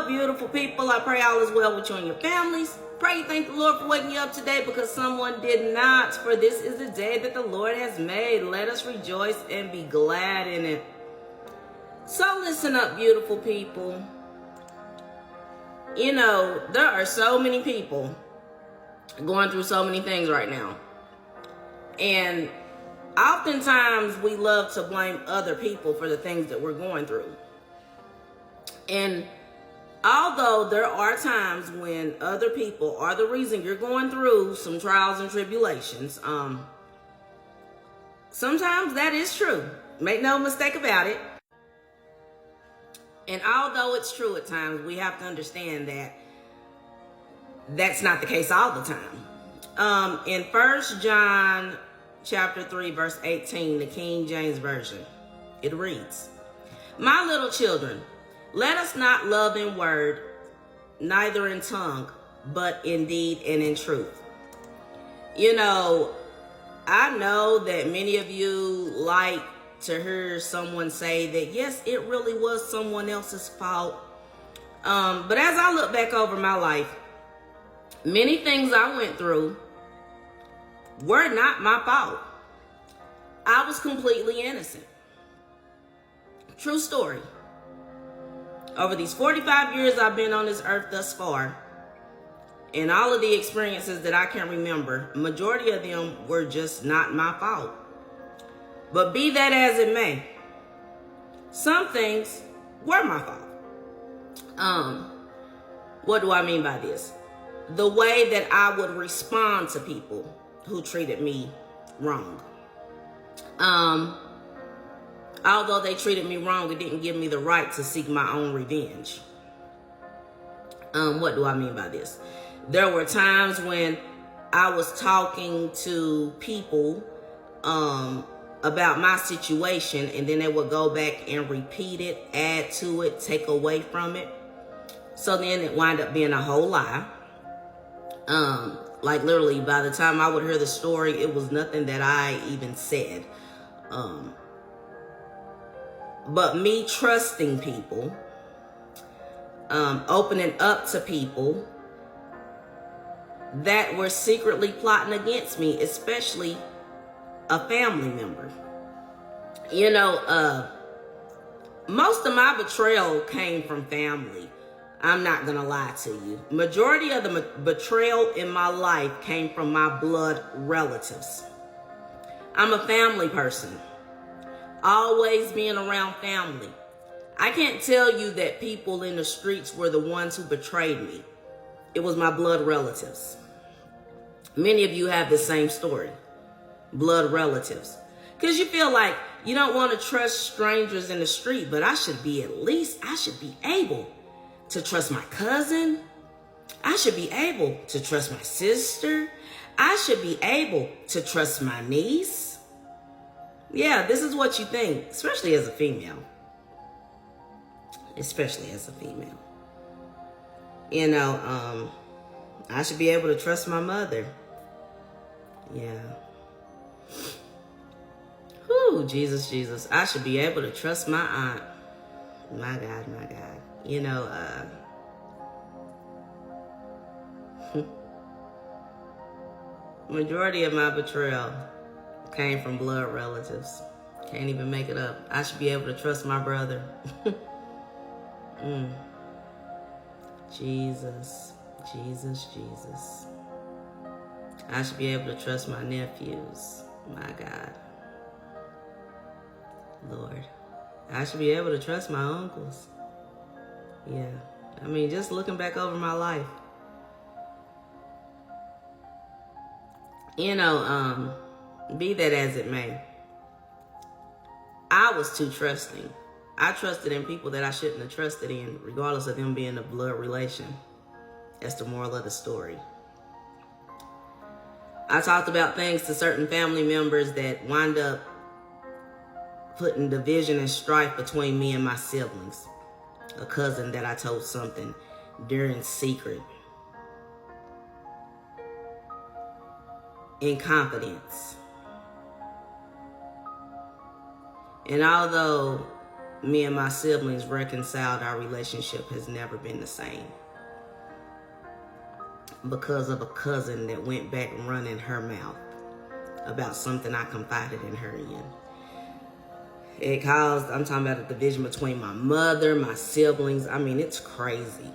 beautiful people. I pray all is well with you and your families. Pray you thank the Lord for waking you up today because someone did not. For this is the day that the Lord has made. Let us rejoice and be glad in it. So listen up, beautiful people. You know, there are so many people going through so many things right now. And oftentimes we love to blame other people for the things that we're going through. And although there are times when other people are the reason you're going through some trials and tribulations, sometimes that is true. Make no mistake about it. And although it's true at times, we have to understand that that's not the case all the time. In 1 John chapter 3, verse 18, the King James Version, it reads, "My little children, let us not love in word, neither in tongue, but in deed and in truth." You know, I know that many of you like to hear someone say that, yes, it really was someone else's fault. But as I look back over my life, many things I went through were not my fault. I was completely innocent. True story. Over these 45 years I've been on this earth thus far, and all of the experiences that I can remember, majority of them were just not my fault. But be that as it may, some things were my fault. What do I mean by this? The way that I would respond to people who treated me wrong. Although they treated me wrong, it didn't give me the right to seek my own revenge. What do I mean by this? There were times when I was talking to people about my situation, and then they would go back and repeat it, add to it, take away from it. So then it wound up being a whole lie. Like literally by the time I would hear the story, it was nothing that I even said. But me trusting people, opening up to people that were secretly plotting against me, especially a family member. You know, most of my betrayal came from family. I'm not gonna lie to you. Majority of the betrayal in my life came from my blood relatives. I'm a family person. Always being around family. I can't tell you that people in the streets were the ones who betrayed me. It was my blood relatives. Many of you have the same story. Blood relatives. Because you feel like you don't want to trust strangers in the street, but I should be able to trust my cousin. I should be able to trust my sister. I should be able to trust my niece. Yeah, this is what you think, especially as a female. Especially as a female. You know, I should be able to trust my mother. Yeah. Whew, Jesus, Jesus. I should be able to trust my aunt. My God, my God. You know, majority of my betrayal came from blood relatives. Can't even make it up. I should be able to trust my brother. Jesus, Jesus, Jesus. I should be able to trust my nephews. My God. Lord. I should be able to trust my uncles. Yeah. I mean, just looking back over my life. You know, be that as it may, I was too trusting. I trusted in people that I shouldn't have trusted in, regardless of them being a blood relation. That's the moral of the story. I talked about things to certain family members that wind up putting division and strife between me and my siblings. A cousin that I told something during secret. In confidence. And although me and my siblings reconciled, our relationship has never been the same. Because of a cousin that went back running her mouth about something I confided in her in. It caused, I'm talking about a division between my mother, my siblings. I mean, it's crazy.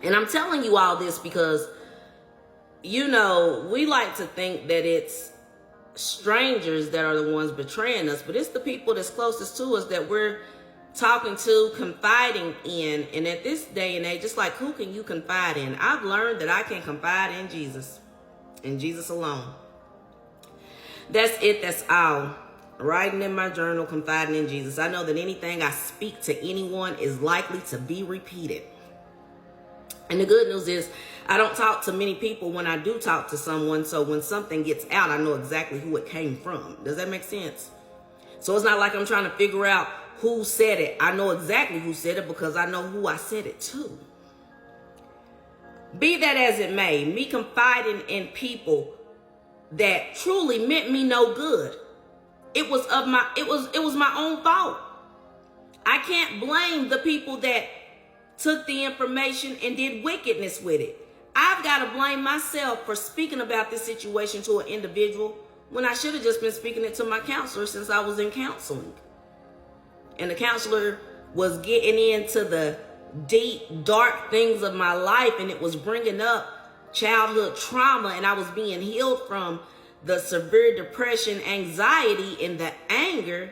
And I'm telling you all this because, you know, we like to think that it's strangers that are the ones betraying us, but it's the people that's closest to us that we're talking to, confiding in. And at this day and age, it's like, who can you confide in? I've learned that I can confide in Jesus, and Jesus alone. That's it. That's all. Writing in my journal, confiding in Jesus. I know that anything I speak to anyone is likely to be repeated. And the good news is I don't talk to many people when I do talk to someone. So when something gets out, I know exactly who it came from. Does that make sense? So it's not like I'm trying to figure out who said it. I know exactly who said it because I know who I said it to. Be that as it may, me confiding in people that truly meant me no good. It was my own fault. I can't blame the people that took the information and did wickedness with it. I've got to blame myself for speaking about this situation to an individual when I should have just been speaking it to my counselor since I was in counseling. And the counselor was getting into the deep, dark things of my life, and it was bringing up childhood trauma, and I was being healed from the severe depression, anxiety, and the anger.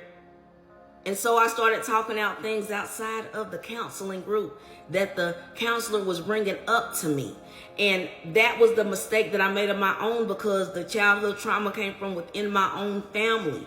And so I started talking out things outside of the counseling group that the counselor was bringing up to me. And that was the mistake that I made of my own because the childhood trauma came from within my own family.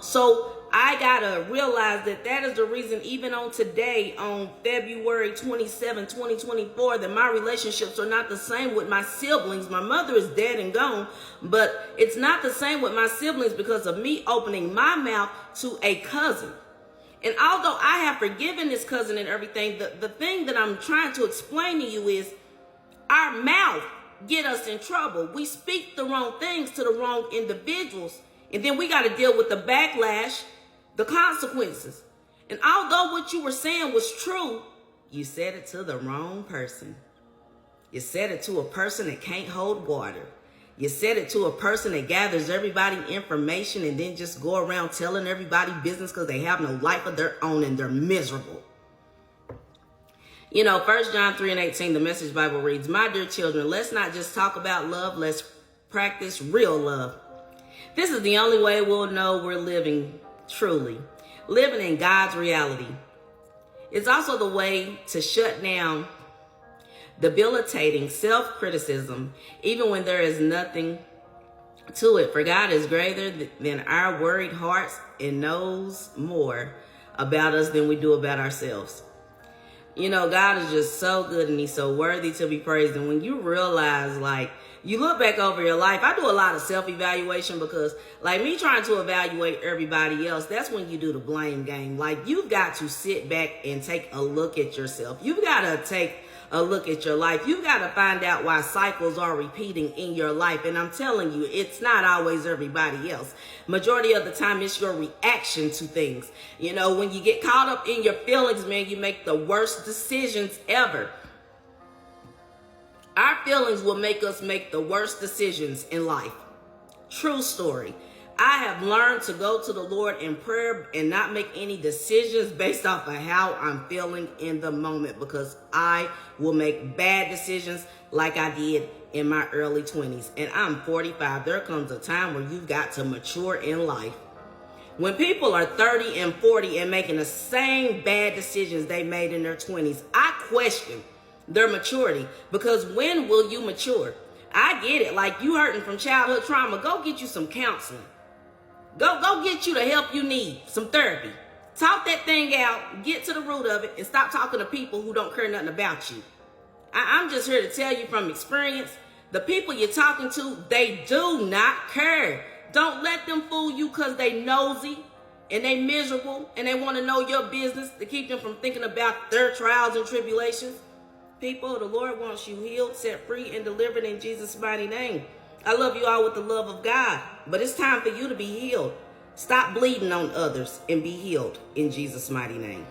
So I got to realize that that is the reason, even on today, on February 27, 2024, that my relationships are not the same with my siblings. My mother is dead and gone, but it's not the same with my siblings because of me opening my mouth to a cousin. And although I have forgiven this cousin and everything, the thing that I'm trying to explain to you is our mouth get us in trouble. We speak the wrong things to the wrong individuals, and then we got to deal with the backlash, the consequences. And although what you were saying was true, you said it to the wrong person. You said it to a person that can't hold water. You said it to a person that gathers everybody information and then just go around telling everybody business because they have no life of their own and they're miserable. You know, 1 John 3:18, the Message Bible reads, "My dear children, let's not just talk about love, let's practice real love. This is the only way we'll know we're living truly, living in God's reality. It's also the way to shut down debilitating self-criticism, even when there is nothing to it. For God is greater than our worried hearts and knows more about us than we do about ourselves." You know, God is just so good and he's so worthy to be praised. And when you realize, like, you look back over your life, I do a lot of self-evaluation because, like, me trying to evaluate everybody else, that's when you do the blame game. Like, you've got to sit back and take a look at yourself. You've got to take a look at your life. You've got to find out why cycles are repeating in your life. And I'm telling you, it's not always everybody else. Majority of the time, it's your reaction to things. You know, when you get caught up in your feelings, man, you make the worst decisions ever. Our feelings will make us make the worst decisions in life. True story. I have learned to go to the Lord in prayer and not make any decisions based off of how I'm feeling in the moment, because I will make bad decisions like I did in my early 20s. And I'm 45. There comes a time where you've got to mature in life. When people are 30 and 40 and making the same bad decisions they made in their 20s, I question their maturity, because when will you mature? I get it. Like, you hurting from childhood trauma, go get you some counseling. Go get you the help you need, some therapy. Talk that thing out, get to the root of it, and stop talking to people who don't care nothing about you. I'm just here to tell you from experience, the people you're talking to, they do not care. Don't let them fool you because they nosy and they miserable and they want to know your business to keep them from thinking about their trials and tribulations. People, the Lord wants you healed, set free, and delivered in Jesus' mighty name. I love you all with the love of God, but it's time for you to be healed. Stop bleeding on others and be healed in Jesus' mighty name.